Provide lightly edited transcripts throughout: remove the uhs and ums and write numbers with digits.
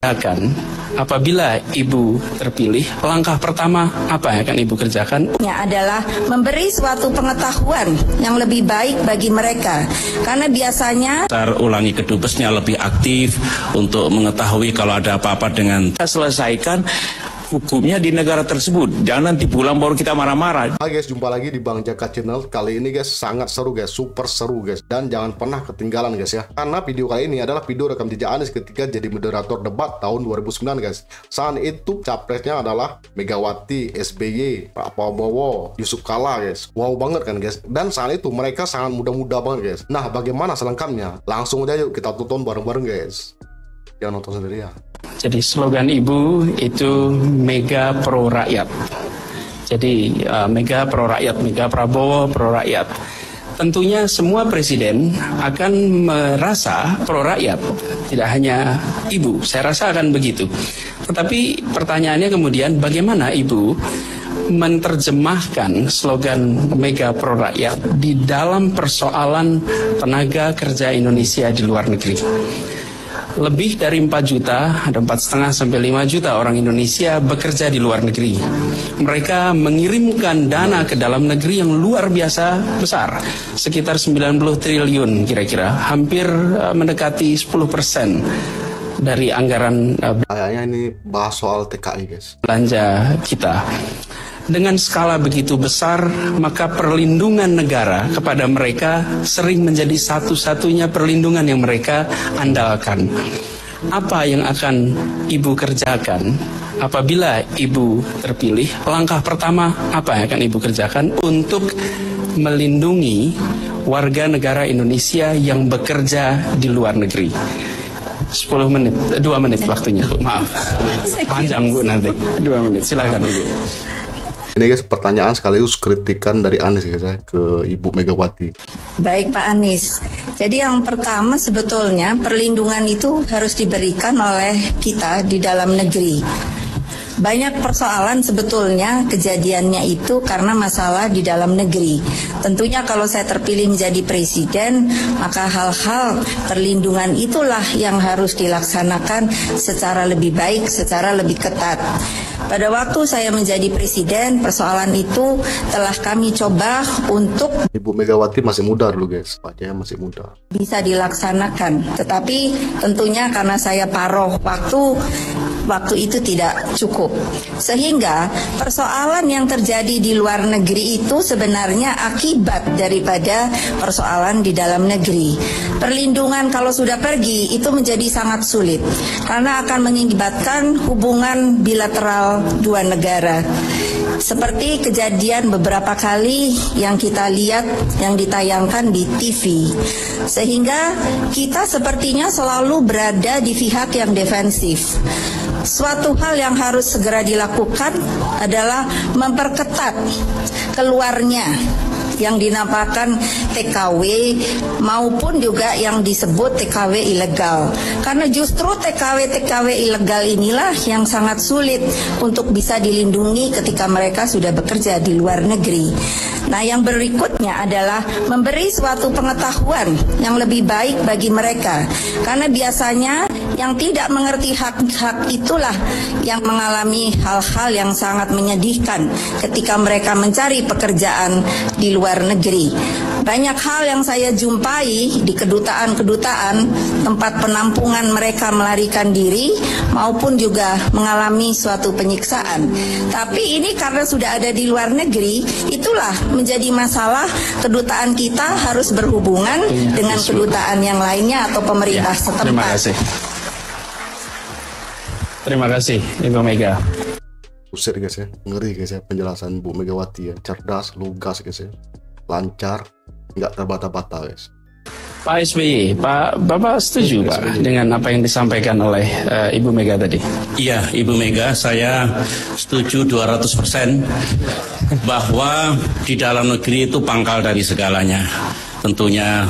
Akan apabila Ibu terpilih, langkah pertama apa yang akan Ibu kerjakan? Adalah memberi suatu pengetahuan yang lebih baik bagi mereka, karena biasanya ulangi kedubesnya lebih aktif untuk mengetahui kalau ada apa-apa dengan selesaikan hukumnya di negara tersebut. Jangan nanti pulang baru kita marah-marah. Hai guys, jumpa lagi di Bang Jaka Channel. Kali ini guys sangat seru guys, super seru guys. Dan jangan pernah ketinggalan guys ya. Karena video kali ini adalah video rekam jejak Anies ketika jadi moderator debat tahun 2009 guys. Saat itu capresnya adalah Megawati, SBY, Pak Prabowo, Yusuf Kalla guys. Wow banget kan guys. Dan saat itu mereka sangat muda-muda banget guys. Nah bagaimana selengkapnya? Langsung aja yuk kita tonton bareng-bareng guys. Jangan nonton sendiri ya. Jadi slogan Ibu itu Mega Pro Rakyat. Jadi Mega Pro Rakyat, Mega Prabowo Pro Rakyat. Tentunya semua presiden akan merasa pro rakyat, tidak hanya Ibu. Saya rasa akan begitu. Tetapi pertanyaannya kemudian bagaimana Ibu menerjemahkan slogan Mega Pro Rakyat di dalam persoalan tenaga kerja Indonesia di luar negeri? Lebih dari 4 juta, ada 4,5 sampai 5 juta orang Indonesia bekerja di luar negeri. Mereka mengirimkan dana ke dalam negeri yang luar biasa besar, sekitar 90 triliun kira-kira, hampir mendekati 10% dari anggaran kayaknya ini bahas soal TKI guys. Belanja kita. Dengan skala begitu besar, maka perlindungan negara kepada mereka sering menjadi satu-satunya perlindungan yang mereka andalkan. Apa yang akan Ibu kerjakan apabila Ibu terpilih? Langkah pertama apa yang akan Ibu kerjakan untuk melindungi warga negara Indonesia yang bekerja di luar negeri? 10 menit, 2 menit waktunya, Bu. Maaf. Panjang, Bu, nanti. 2 menit, silakan, Ibu. Ini guys pertanyaan sekaligus kritikan dari Anies guys ya, ke Ibu Megawati. baik Pak Anies. Jadi yang pertama sebetulnya perlindungan itu harus diberikan oleh kita di dalam negeri. Banyak persoalan sebetulnya kejadiannya itu karena masalah di dalam negeri. Tentunya kalau saya terpilih menjadi presiden, maka hal-hal perlindungan itulah yang harus dilaksanakan secara lebih baik, secara lebih ketat. Pada waktu saya menjadi presiden, persoalan itu telah kami coba untuk Ibu Megawati masih muda dulu guys, wajahnya masih muda. Bisa dilaksanakan, tetapi tentunya karena saya paruh waktu itu tidak cukup. Sehingga persoalan yang terjadi di luar negeri itu sebenarnya akibat daripada persoalan di dalam negeri. Perlindungan kalau sudah pergi itu menjadi sangat sulit karena akan mengakibatkan hubungan bilateral dua negara. Seperti kejadian beberapa kali yang kita lihat yang ditayangkan di TV. Sehingga kita sepertinya selalu berada di pihak yang defensif. Suatu hal yang harus segera dilakukan adalah memperketat keluarnya yang dinamakan TKW maupun juga yang disebut TKW ilegal. Karena justru TKW ilegal inilah yang sangat sulit untuk bisa dilindungi ketika mereka sudah bekerja di luar negeri. Nah, yang berikutnya adalah memberi suatu pengetahuan yang lebih baik bagi mereka. Karena biasanya yang tidak mengerti hak-hak itulah yang mengalami hal-hal yang sangat menyedihkan ketika mereka mencari pekerjaan di luar negeri. Banyak hal yang saya jumpai di kedutaan-kedutaan tempat penampungan mereka melarikan diri maupun juga mengalami suatu penyiksaan. Tapi ini karena sudah ada di luar negeri, itulah menjadi masalah. Kedutaan kita harus berhubungan dengan kedutaan yang lainnya atau pemerintah setempat. Terima kasih. Terima kasih, Ibu Mega. Usir guys ya, ngeri guys ya penjelasan Bu Megawati ya, cerdas, lugas guys ya, lancar, nggak terbata-bata guys. Pak SBY, Bapak setuju Pak dengan apa yang disampaikan oleh Ibu Mega tadi? Iya, Ibu Mega, saya setuju 200% bahwa di dalam negeri itu pangkal dari segalanya. Tentunya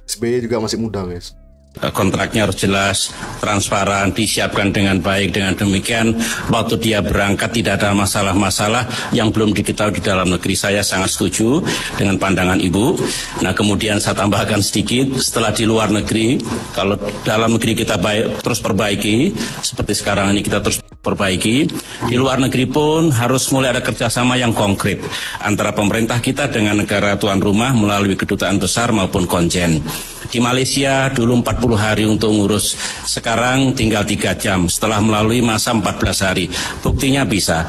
SBY juga masih muda guys. Kontraknya harus jelas, transparan, disiapkan dengan baik. Dengan demikian, waktu dia berangkat tidak ada masalah-masalah yang belum diketahui di dalam negeri. Saya sangat setuju dengan pandangan Ibu. Nah, kemudian saya tambahkan sedikit, setelah di luar negeri, kalau dalam negeri kita terus perbaiki, seperti sekarang ini kita terus perbaiki, di luar negeri pun harus mulai ada kerjasama yang konkret antara pemerintah kita dengan negara tuan rumah melalui kedutaan besar maupun konjen. Di Malaysia dulu 40 hari untuk ngurus, sekarang tinggal 3 jam setelah melalui masa 14 hari. Buktinya bisa.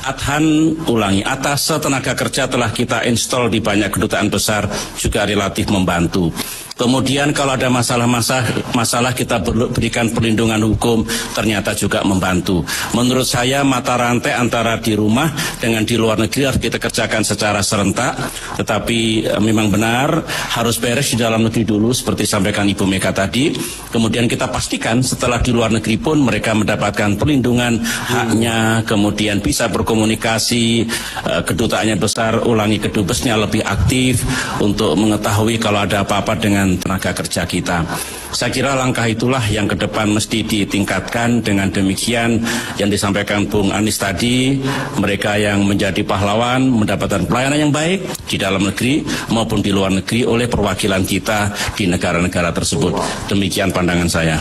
Adhan ulangi, atas tenaga kerja telah kita install di banyak kedutaan besar juga relatif membantu. Kemudian kalau ada masalah kita berikan perlindungan hukum, ternyata juga membantu. Menurut saya mata rantai antara di rumah dengan di luar negeri harus kita kerjakan secara serentak. Tetapi memang benar harus beres di dalam negeri dulu seperti sampaikan Ibu Mega tadi. Kemudian kita pastikan setelah di luar negeri pun mereka mendapatkan perlindungan haknya, kemudian bisa berkomunikasi, kedutaannya besar, ulangi kedubesnya lebih aktif untuk mengetahui kalau ada apa-apa dengan tenaga kerja kita. Saya kira langkah itulah yang ke depan mesti ditingkatkan. Dengan demikian yang disampaikan Bung Anies tadi, mereka yang menjadi pahlawan mendapatkan pelayanan yang baik di dalam negeri maupun di luar negeri oleh perwakilan kita di negara-negara tersebut. Demikian pandangan saya.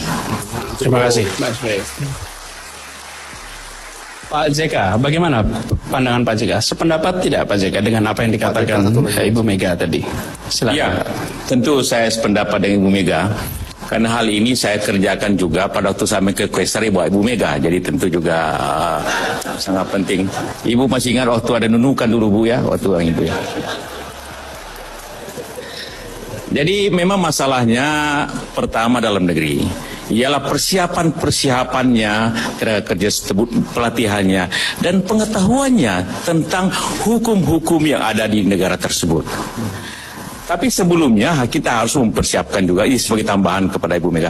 Terima kasih. Pak JK, bagaimana pandangan Pak JK? Sependapat tidak Pak JK dengan apa yang dikatakan Ibu Mega tadi? Silakan. Ya, tentu saya sependapat dengan Ibu Mega. Karena hal ini saya kerjakan juga pada waktu saya ke Quaestor buat Ibu Mega. Jadi tentu juga sangat penting. Ibu masih ingat waktu ada nunukan dulu Bu ya, waktu yang itu ya. Jadi memang masalahnya pertama dalam negeri ialah persiapannya tenaga kerja tersebut, pelatihannya dan pengetahuannya tentang hukum-hukum yang ada di negara tersebut. Tapi sebelumnya kita harus mempersiapkan juga, ini sebagai tambahan kepada Ibu Mega,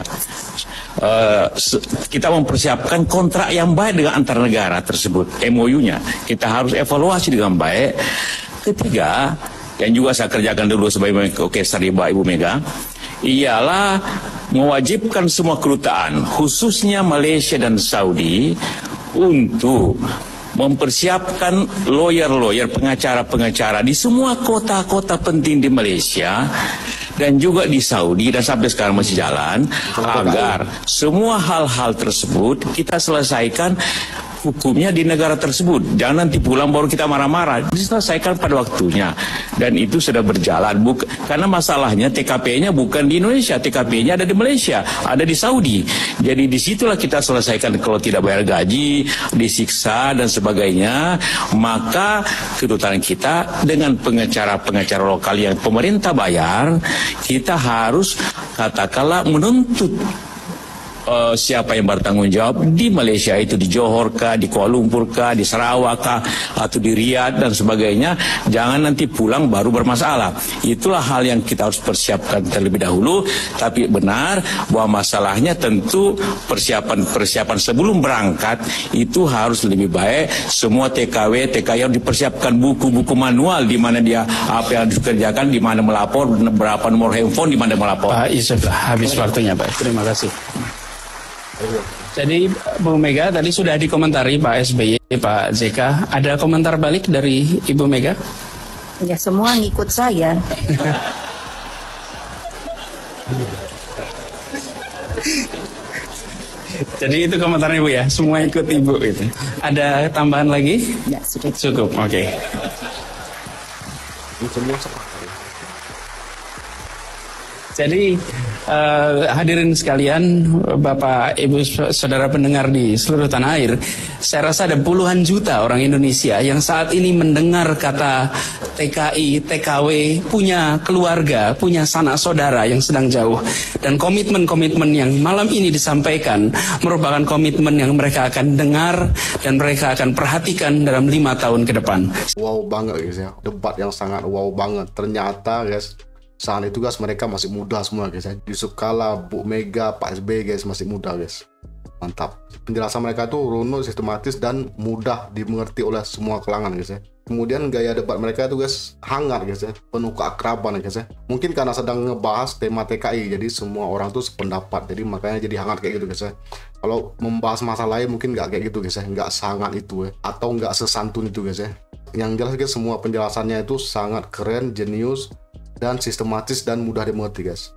kita mempersiapkan kontrak yang baik dengan antar negara tersebut, MOU-nya. Kita harus evaluasi dengan baik. Ketiga, yang juga saya kerjakan dulu sebagai Quaestor di bawah Ibu Mega, ialah mewajibkan semua kedutaan, khususnya Malaysia dan Saudi, untuk mempersiapkan lawyer-lawyer, pengacara-pengacara di semua kota-kota penting di Malaysia dan juga di Saudi dan sampai sekarang masih jalan, agar semua hal-hal tersebut kita selesaikan hukumnya di negara tersebut. Jangan nanti pulang baru kita marah-marah. Diselesaikan pada waktunya. Dan itu sudah berjalan. Karena masalahnya TKP-nya bukan di Indonesia. TKP-nya ada di Malaysia. Ada di Saudi. Jadi disitulah kita selesaikan. Kalau tidak bayar gaji, disiksa dan sebagainya, maka kedutaan kita dengan pengacara-pengacara lokal yang pemerintah bayar, kita harus katakanlah menuntut siapa yang bertanggung jawab di Malaysia, itu di Johor kah, di Kuala Lumpur kah, di Sarawak kah, atau di Riyadh dan sebagainya. Jangan nanti pulang baru bermasalah. Itulah hal yang kita harus persiapkan terlebih dahulu. Tapi benar bahwa masalahnya tentu persiapan sebelum berangkat itu harus lebih baik. Semua TKW harus dipersiapkan buku-buku manual di mana dia apa yang harus dikerjakan, di mana melapor, berapa nomor handphone, di mana melapor. Pak Yusuf, habis waktunya Pak. Terima kasih. Jadi Bu Mega tadi sudah dikomentari Pak SBY, Pak JK. Ada komentar balik dari Ibu Mega? Ya semua ngikut saya. Jadi itu komentarnya Bu ya, semua ikut Ibu itu. Ada tambahan lagi? Ya sudah. Cukup, oke. Jadi hadirin sekalian, Bapak, Ibu, Saudara pendengar di seluruh tanah air, saya rasa ada puluhan juta orang Indonesia yang saat ini mendengar kata TKI, TKW, punya keluarga, punya sanak saudara yang sedang jauh. Dan komitmen-komitmen yang malam ini disampaikan merupakan komitmen yang mereka akan dengar dan mereka akan perhatikan dalam 5 tahun ke depan. Wow banget guys ya, debat yang sangat wow banget. Ternyata guys, saat itu guys mereka masih muda semua guys ya. Yusuf Kala, Bu Mega, Pak SBY guys masih muda guys. Mantap. Penjelasan mereka tuh runut, sistematis dan mudah dimengerti oleh semua kalangan guys ya. Kemudian gaya debat mereka itu guys hangat guys ya, penuh keakraban guys ya. Mungkin karena sedang ngebahas tema TKI, jadi semua orang tuh sependapat, jadi makanya jadi hangat kayak gitu guys ya. Kalau membahas masalah lain mungkin nggak kayak gitu guys ya, nggak sangat itu ya, atau nggak sesantun itu guys ya. Yang jelas guys semua penjelasannya itu sangat keren, jenius, dan sistematis dan mudah dimengerti guys.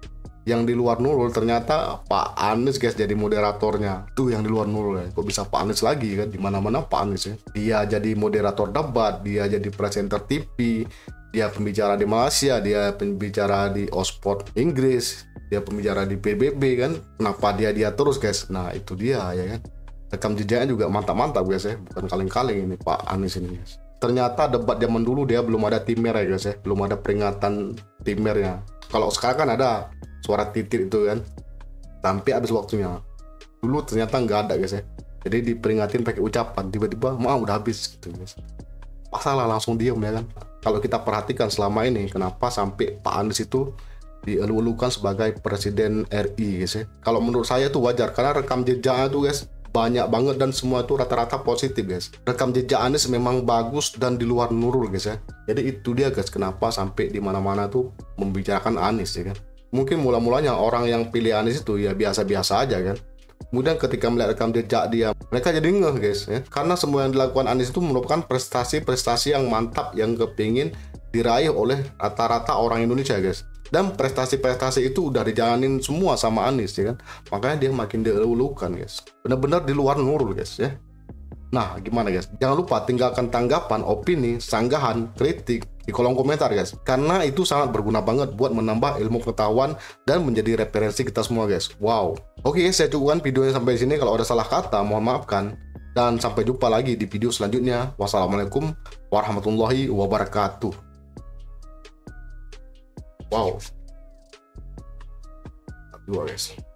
Yang di luar Nurul ternyata Pak Anies guys jadi moderatornya. Tuh yang di luar Nurul ya. Kok bisa Pak Anies lagi kan? Di mana-mana Pak Anies ya. Dia jadi moderator debat, dia jadi presenter TV, dia pembicara di Malaysia, dia pembicara di Oxford Inggris, dia pembicara di PBB kan. Kenapa dia terus guys? Nah itu dia ya kan. Rekam jejaknya juga mantap-mantap guys ya. Bukan kaleng-kaleng ini Pak Anies ini guys. Ternyata debat zaman dulu dia belum ada timer ya guys ya. Belum ada peringatan timernya. Kalau sekarang kan ada suara titik itu kan sampai habis waktunya. Dulu ternyata nggak ada guys ya, jadi diperingatin pakai ucapan, tiba-tiba udah habis gitu guys. Masalah langsung diem ya kan. Kalau kita perhatikan selama ini kenapa sampai Pak Anies itu dielu-elukan sebagai presiden RI guys ya. Kalau menurut saya itu wajar karena rekam jejaknya tuh guys banyak banget dan semua itu rata-rata positif guys. Rekam jejak Anies memang bagus dan di luar Nurul guys ya. Jadi itu dia guys kenapa sampai di mana-mana tuh membicarakan Anies ya kan. Mungkin mula-mulanya orang yang pilih Anies itu ya biasa-biasa aja kan. Kemudian ketika melihat rekam jejak dia, mereka jadi ngeh guys ya. Karena semua yang dilakukan Anies itu merupakan prestasi-prestasi yang mantap yang kepingin diraih oleh rata-rata orang Indonesia guys. Dan prestasi-prestasi itu udah dijalanin semua sama Anies ya kan. Makanya dia makin dielu-elukan guys. Bener-bener di luar Nurul guys ya. Nah gimana guys? Jangan lupa tinggalkan tanggapan, opini, sanggahan, kritik di kolom komentar guys. Karena itu sangat berguna banget buat menambah ilmu pengetahuan dan menjadi referensi kita semua guys. Wow. Oke, saya cukupkan videonya sampai sini. Kalau ada salah kata mohon maafkan. Dan sampai jumpa lagi di video selanjutnya. Wassalamualaikum warahmatullahi wabarakatuh. Wow. Dua guys.